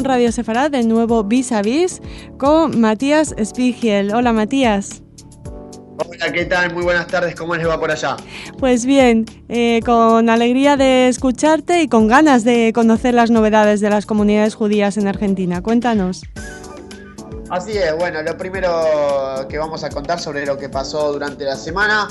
en Radio Sefarad del nuevo Vis a Vis con Matías Spigiel. Hola, Matías. Hola, ¿qué tal? Muy buenas tardes, ¿cómo les va por allá? Pues bien, con alegría de escucharte y con ganas de conocer las novedades de las comunidades judías en Argentina. Cuéntanos. Así es, bueno, lo primero que vamos a contar sobre lo que pasó durante la semana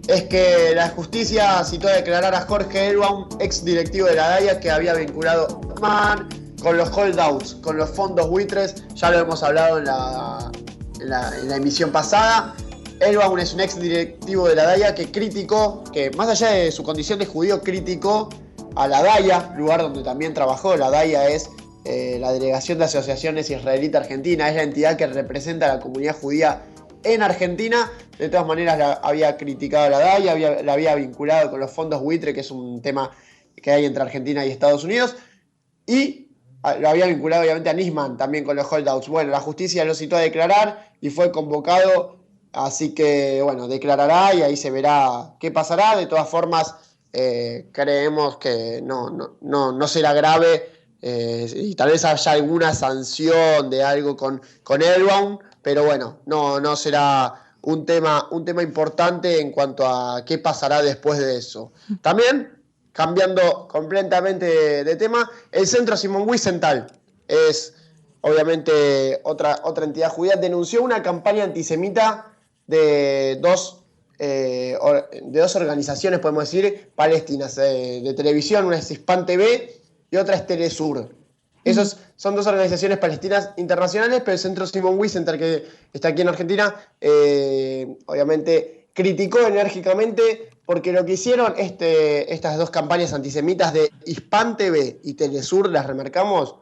es que la justicia citó a declarar a Jorge Elbaum, ex directivo de la DAIA, que había vinculado a con los holdouts, con los fondos buitres. Ya lo hemos hablado en la emisión pasada. Elbaum es un ex directivo de la DAIA que criticó, que más allá de su condición de judío, criticó a la DAIA, lugar donde también trabajó. La DAIA es la Delegación de Asociaciones Israelita Argentina, es la entidad que representa a la comunidad judía en Argentina. De todas maneras, había criticado a la DAIA, la había vinculado con los fondos buitre, que es un tema que hay entre Argentina y Estados Unidos, y lo había vinculado obviamente a Nisman, también con los holdouts. Bueno, la justicia lo citó a declarar y fue convocado. Así que, bueno, declarará y ahí se verá qué pasará. De todas formas, creemos que no será grave y tal vez haya alguna sanción de algo con Elbaum, pero bueno, no será un tema importante en cuanto a qué pasará después de eso. También, cambiando completamente de tema, el Centro Simón Wiesenthal es obviamente otra entidad judía, denunció una campaña antisemita de dos organizaciones, podemos decir, palestinas, de televisión. Una es Hispan TV y otra es Telesur. Esos son dos organizaciones palestinas internacionales, pero el Centro Simón Wiesenthal, que está aquí en Argentina, obviamente criticó enérgicamente, porque lo que hicieron estas dos campañas antisemitas de Hispan TV y Telesur, las remarcamos,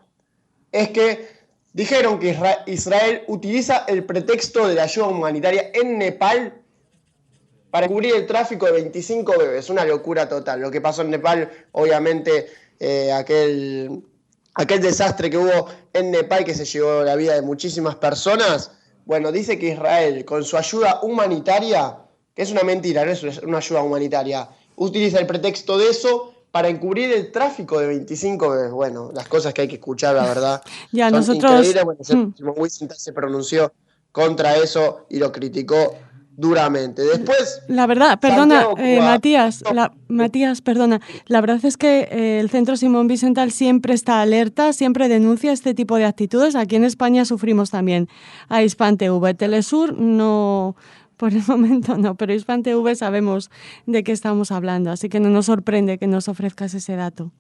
es que dijeron que Israel utiliza el pretexto de la ayuda humanitaria en Nepal para cubrir el tráfico de 25 bebés. Una locura total. Lo que pasó en Nepal, obviamente, aquel desastre que hubo en Nepal que se llevó la vida de muchísimas personas. Bueno, dice que Israel, con su ayuda humanitaria, que es una mentira, no es una ayuda humanitaria, utiliza el pretexto de eso para encubrir el tráfico de 25 bebés. Bueno, las cosas que hay que escuchar, la verdad, ya, son increíbles. Bueno, Simón Wiesenthal se pronunció contra eso y lo criticó duramente. Después, la verdad, perdona, Matías, perdona. La verdad es que el Centro Simón Wiesenthal siempre está alerta, siempre denuncia este tipo de actitudes. Aquí en España sufrimos también a Hispan TV. Telesur no, por el momento no, pero Hispan TV sabemos de qué estamos hablando, así que no nos sorprende que nos ofrezcas ese dato.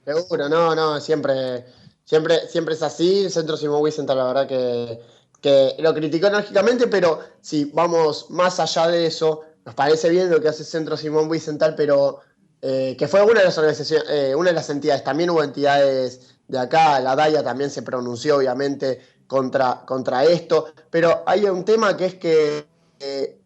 Seguro, no, siempre es así. El Centro Simón Wiesenthal, la verdad que lo criticó enérgicamente, pero si vamos más allá de eso, nos parece bien lo que hace el Centro Simón Wiesenthal, pero que fue una de las organizaciones, una de las entidades. También hubo entidades de acá, la DAIA también se pronunció obviamente contra esto, pero hay un tema que es que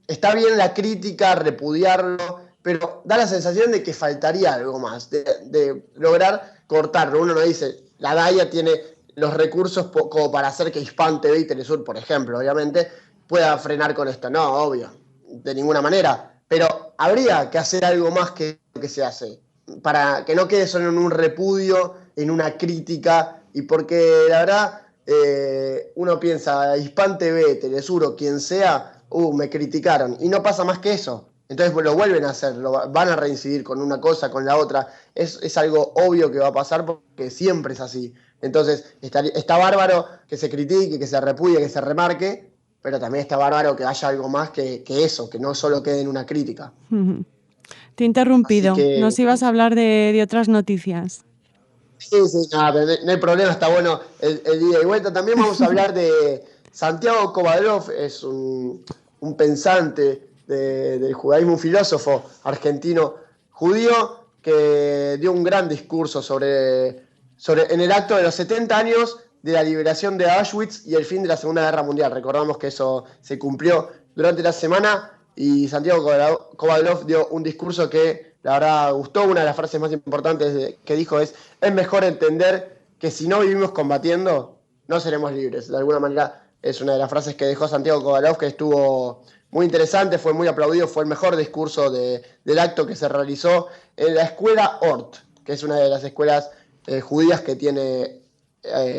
está bien la crítica, repudiarlo, pero da la sensación de que faltaría algo más, de lograr cortarlo. Uno no dice, la DAIA tiene los recursos como para hacer que Hispan TV y Telesur, por ejemplo, obviamente, pueda frenar con esto. No, obvio, de ninguna manera. Pero habría que hacer algo más que lo que se hace, para que no quede solo en un repudio, en una crítica, y porque la verdad, uno piensa, Hispan TV, Telesur o quien sea, me criticaron, y no pasa más que eso. Entonces lo vuelven a hacer, van a reincidir con una cosa, con la otra. Es algo obvio que va a pasar porque siempre es así. Entonces está bárbaro que se critique, que se repudie, que se remarque, pero también está bárbaro que haya algo más que eso, que no solo quede en una crítica. Te he interrumpido, nos ibas a hablar de otras noticias. Sí, pero no hay problema, está bueno el día y vuelta. También vamos a hablar de Santiago Kovadlov, es un pensante del judaísmo, un filósofo argentino judío que dio un gran discurso en el acto de los 70 años de la liberación de Auschwitz y el fin de la Segunda Guerra Mundial. Recordamos que eso se cumplió durante la semana y Santiago Kovadlov dio un discurso que la verdad gustó. Una de las frases más importantes que dijo es mejor entender que si no vivimos combatiendo, no seremos libres. De alguna manera es una de las frases que dejó Santiago Kovadlov, que estuvo muy interesante, fue muy aplaudido, fue el mejor discurso del acto que se realizó en la escuela Ort, que es una de las escuelas judías que tiene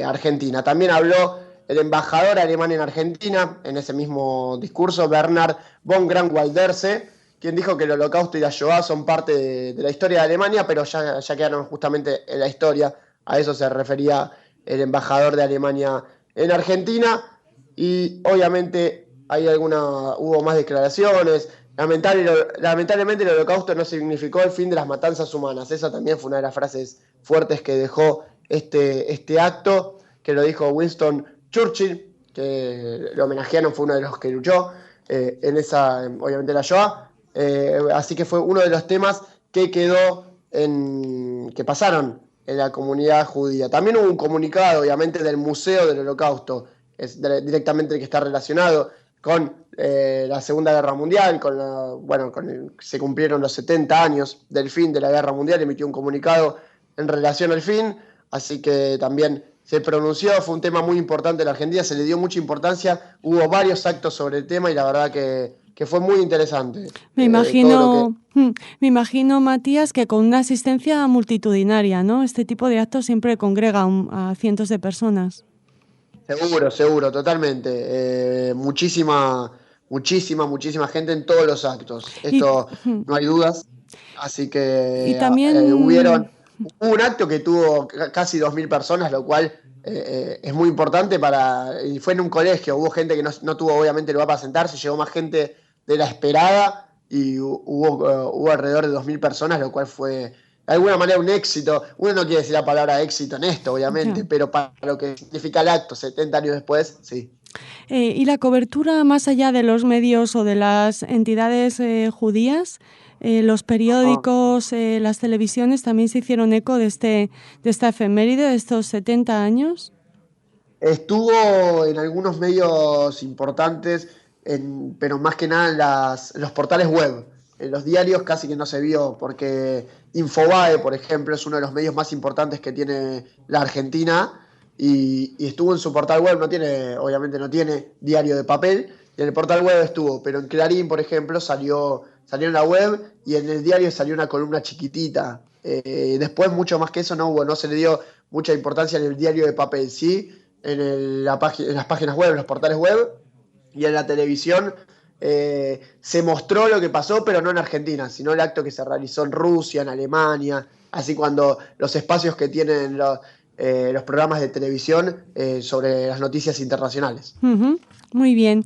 Argentina. También habló el embajador alemán en Argentina, en ese mismo discurso, Bernhard von Grant-Walderse, quien dijo que el Holocausto y la Shoah son parte de la historia de Alemania, pero ya quedaron justamente en la historia. A eso se refería el embajador de Alemania en Argentina. Y obviamente hubo más declaraciones. Lamentablemente el Holocausto no significó el fin de las matanzas humanas. Esa también fue una de las frases fuertes que dejó este acto, que lo dijo Winston Churchill, que lo homenajearon, fue uno de los que luchó obviamente, la Shoah. Así que fue uno de los temas que que pasaron en la comunidad judía. También hubo un comunicado, obviamente, del Museo del Holocausto, directamente que está relacionado con la Segunda Guerra Mundial, se cumplieron los 70 años del fin de la Guerra Mundial, emitió un comunicado en relación al fin, así que también se pronunció, fue un tema muy importante en la Argentina, se le dio mucha importancia, hubo varios actos sobre el tema y la verdad que fue muy interesante. Me imagino, Matías, que con una asistencia multitudinaria, ¿no? Este tipo de actos siempre congrega a cientos de personas. Seguro, totalmente. Muchísima gente en todos los actos. Esto no hay dudas. Así que y también hubo un acto que tuvo casi 2.000 personas, lo cual es muy importante y fue en un colegio. Hubo gente que no tuvo obviamente lugar para sentarse, llegó más gente de la esperada y hubo alrededor de 2.000 personas, lo cual fue de alguna manera un éxito. Uno no quiere decir la palabra éxito en esto, obviamente, pero para lo que significa el acto 70 años después, sí. ¿Y la cobertura más allá de los medios o de las entidades judías? Los periódicos, las televisiones también se hicieron eco de esta efeméride, de estos 70 años. Estuvo en algunos medios importantes, pero más que nada en los portales web. En los diarios casi que no se vio, porque Infobae, por ejemplo, es uno de los medios más importantes que tiene la Argentina y estuvo en su portal web, obviamente no tiene diario de papel, y en el portal web estuvo, pero en Clarín, por ejemplo, salió en la web y en el diario salió una columna chiquitita. Después, mucho más que eso no hubo, no se le dio mucha importancia en el diario de papel, sí, en las páginas web, en los portales web y en la televisión. Se mostró lo que pasó, pero no en Argentina, sino el acto que se realizó en Rusia, en Alemania, así cuando los espacios que tienen los programas de televisión sobre las noticias internacionales. Muy bien.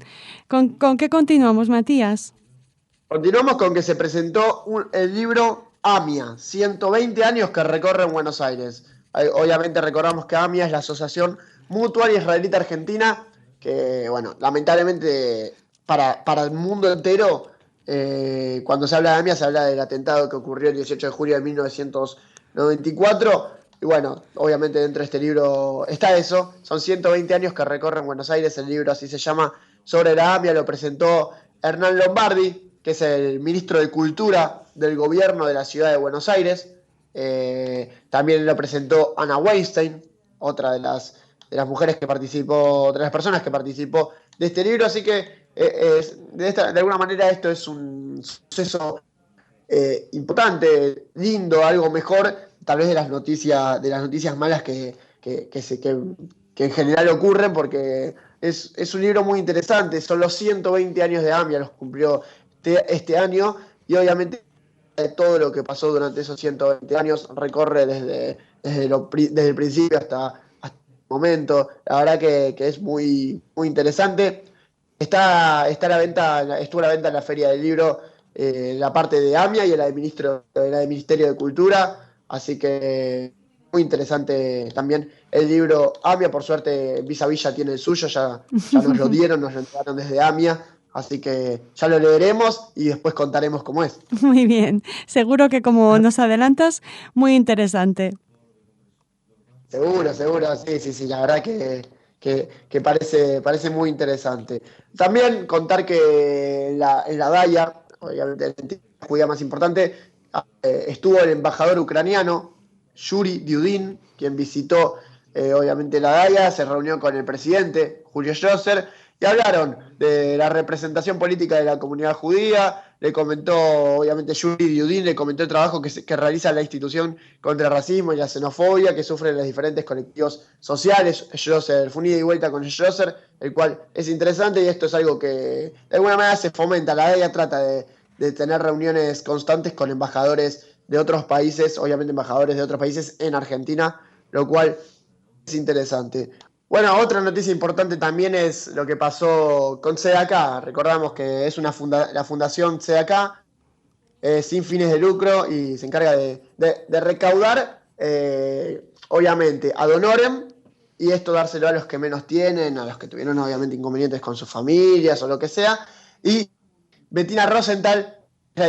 ¿Con qué continuamos, Matías? Continuamos con que se presentó el libro AMIA, 120 años que recorren Buenos Aires. Obviamente recordamos que AMIA es la Asociación Mutual Israelita Argentina, que, bueno, lamentablemente para el mundo entero, cuando se habla de AMIA se habla del atentado que ocurrió el 18 de julio de 1994. Y bueno, obviamente dentro de este libro está eso. Son 120 años que recorren Buenos Aires, el libro así se llama, sobre la AMIA. Lo presentó Hernán Lombardi, que es el ministro de Cultura del gobierno de la ciudad de Buenos Aires. También lo presentó Ana Weinstein, otra de las mujeres que participó, otra de las personas que participó de este libro. Así que de alguna manera esto es un suceso importante, lindo, algo mejor, tal vez de las noticias malas que en general ocurren, porque es un libro muy interesante. Son los 120 años de AMIA, los cumplió este año, y obviamente todo lo que pasó durante esos 120 años recorre desde el principio hasta el momento. La verdad que es muy, muy interesante. Estuvo a la venta en la Feria del Libro, la parte de AMIA y la de Ministerio de Cultura, así que muy interesante también el libro AMIA. Por suerte Visa Villa tiene el suyo, ya nos lo dieron, nos lo entregaron desde AMIA, así que ya lo leeremos y después contaremos cómo es. Muy bien, seguro que como nos adelantas, muy interesante. Seguro, sí, la verdad que parece muy interesante. También contar que en la DAIA, obviamente la entidad judía más importante, estuvo el embajador ucraniano Yuri Dudin, quien visitó obviamente la DAIA, se reunió con el presidente Julio Schlosser y hablaron de la representación política de la comunidad judía, le comentó, obviamente Yuri Diudin le comentó el trabajo que realiza la institución contra el racismo y la xenofobia que sufren los diferentes colectivos sociales. Schlosser, fue un ida y vuelta con Schlosser, el cual es interesante y esto es algo que de alguna manera se fomenta. La DAIA trata de tener reuniones constantes con embajadores de otros países, obviamente embajadores de otros países en Argentina, lo cual es interesante. Bueno, otra noticia importante también es lo que pasó con SEDACA. Recordamos que es la fundación SEDACA, sin fines de lucro y se encarga de recaudar, obviamente, ad honorem, y esto dárselo a los que menos tienen, a los que tuvieron obviamente inconvenientes con sus familias o lo que sea. Y Bettina Rosenthal, la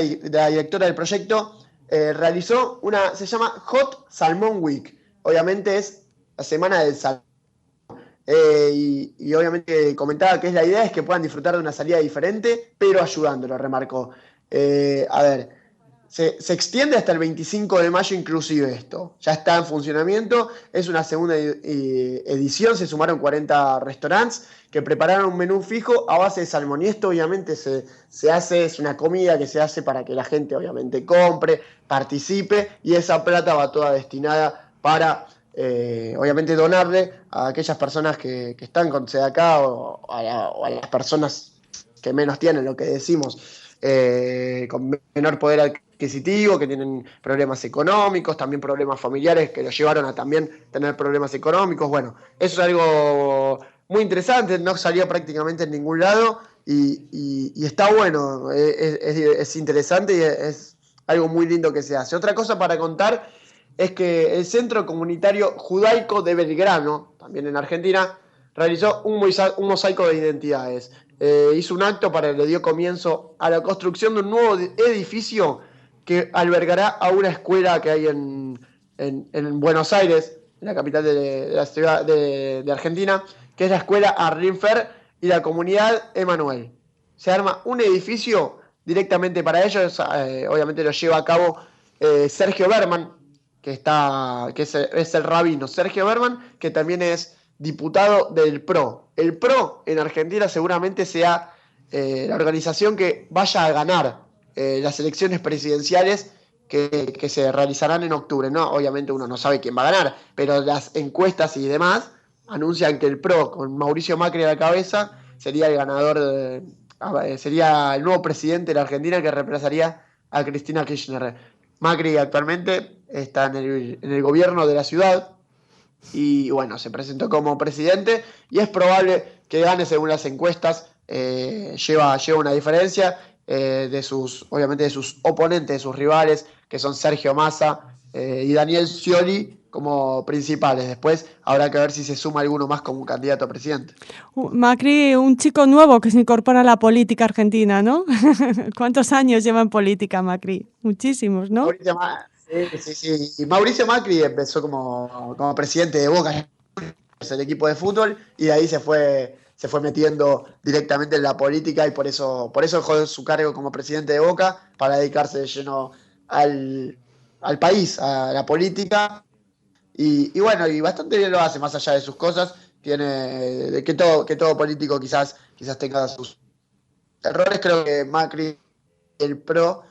directora del proyecto, realizó se llama Hot Salmon Week. Obviamente es la semana del salmón. Y obviamente comentaba que la idea es que puedan disfrutar de una salida diferente, pero ayudándolo, remarcó. A ver, se extiende hasta el 25 de mayo inclusive esto. Ya está en funcionamiento, es una segunda edición, se sumaron 40 restaurantes que prepararon un menú fijo a base de salmón. Y esto obviamente se hace, es una comida que se hace para que la gente obviamente compre, participe, y esa plata va toda destinada para... obviamente donarle a aquellas personas que están con SEDACA o a las personas que menos tienen, lo que decimos, con menor poder adquisitivo, que tienen problemas económicos, también problemas familiares que los llevaron a también tener problemas económicos. Bueno, eso es algo muy interesante, no salió prácticamente en ningún lado y está bueno, es interesante y es algo muy lindo que se hace. Otra cosa para contar es que el Centro Comunitario Judaico de Belgrano, también en Argentina, realizó un mosaico de identidades. Hizo un acto le dio comienzo a la construcción de un nuevo edificio que albergará a una escuela que hay en Buenos Aires, en la capital de la ciudad de Argentina, que es la escuela Arrinfer y la comunidad Emanuel. Se arma un edificio directamente para ellos, obviamente lo lleva a cabo Sergio Berman, que es el rabino Sergio Berman, que también es diputado del PRO. El PRO en Argentina seguramente sea la organización que vaya a ganar las elecciones presidenciales que se realizarán en octubre, ¿no? Obviamente uno no sabe quién va a ganar, pero las encuestas y demás anuncian que el PRO, con Mauricio Macri a la cabeza, sería el ganador, sería el nuevo presidente de la Argentina que reemplazaría a Cristina Kirchner. Macri actualmente está en el gobierno de la ciudad y bueno, se presentó como presidente y es probable que gane según las encuestas. Lleva una diferencia obviamente de sus oponentes, de sus rivales, que son Sergio Massa y Daniel Scioli como principales. Después habrá que ver si se suma alguno más como candidato a presidente. Macri, un chico nuevo que se incorpora a la política argentina, ¿no? ¿Cuántos años lleva en política Macri? Muchísimos, ¿no? Sí. Y Mauricio Macri empezó como presidente de Boca, el equipo de fútbol, y de ahí se fue metiendo directamente en la política y por eso dejó su cargo como presidente de Boca para dedicarse de lleno al país, a la política. Y bueno, y bastante bien lo hace, más allá de sus cosas. Tiene que todo político quizás tenga sus errores. Creo que Macri y el PRO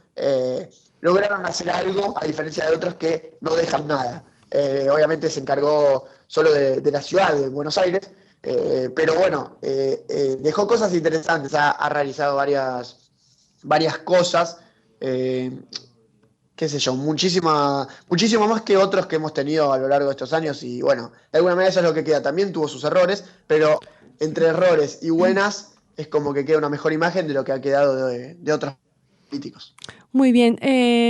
lograron hacer algo, a diferencia de otros que no dejan nada. Obviamente se encargó solo de la ciudad de Buenos Aires, pero bueno, dejó cosas interesantes, ha realizado varias cosas, qué sé yo, muchísimo más que otros que hemos tenido a lo largo de estos años, y bueno, de alguna manera eso es lo que queda. También tuvo sus errores, pero entre errores y buenas es como que queda una mejor imagen de lo que ha quedado de otros políticos. Muy bien,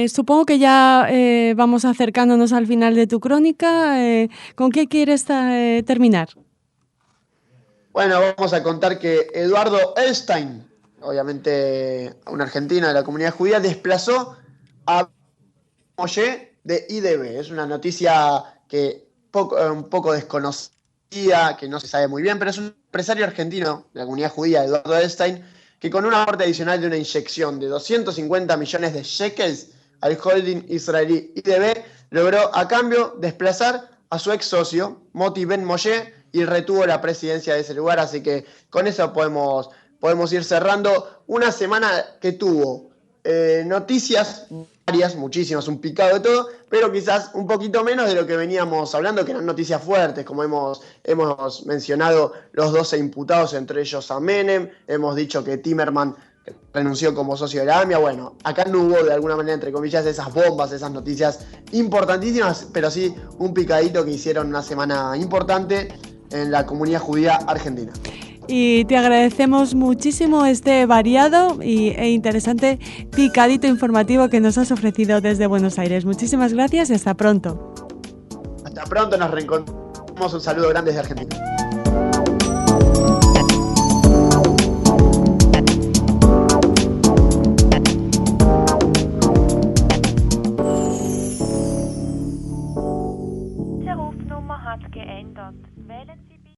supongo que ya vamos acercándonos al final de tu crónica. ¿Con qué quieres terminar? Bueno, vamos a contar que Eduardo Elstein, obviamente un argentino de la comunidad judía, desplazó a Mollé de IDB. Es una noticia que un poco desconocida, que no se sabe muy bien, pero es un empresario argentino de la comunidad judía, Eduardo Elstein, que con un aporte adicional de una inyección de 250 millones de shekels al holding israelí IDB, logró a cambio desplazar a su ex socio, Moti Ben Mollé, y retuvo la presidencia de ese lugar. Así que con eso podemos ir cerrando una semana que tuvo noticias varias, muchísimas, un picado de todo, pero quizás un poquito menos de lo que veníamos hablando, que eran noticias fuertes, como hemos mencionado los 12 imputados, entre ellos a Menem, hemos dicho que Timerman renunció como socio de la AMIA. Bueno, acá no hubo de alguna manera, entre comillas, esas bombas, esas noticias importantísimas, pero sí un picadito que hicieron una semana importante en la comunidad judía argentina. Y te agradecemos muchísimo este variado e interesante picadito informativo que nos has ofrecido desde Buenos Aires. Muchísimas gracias y hasta pronto. Hasta pronto, nos reencontramos. Un saludo grande desde Argentina.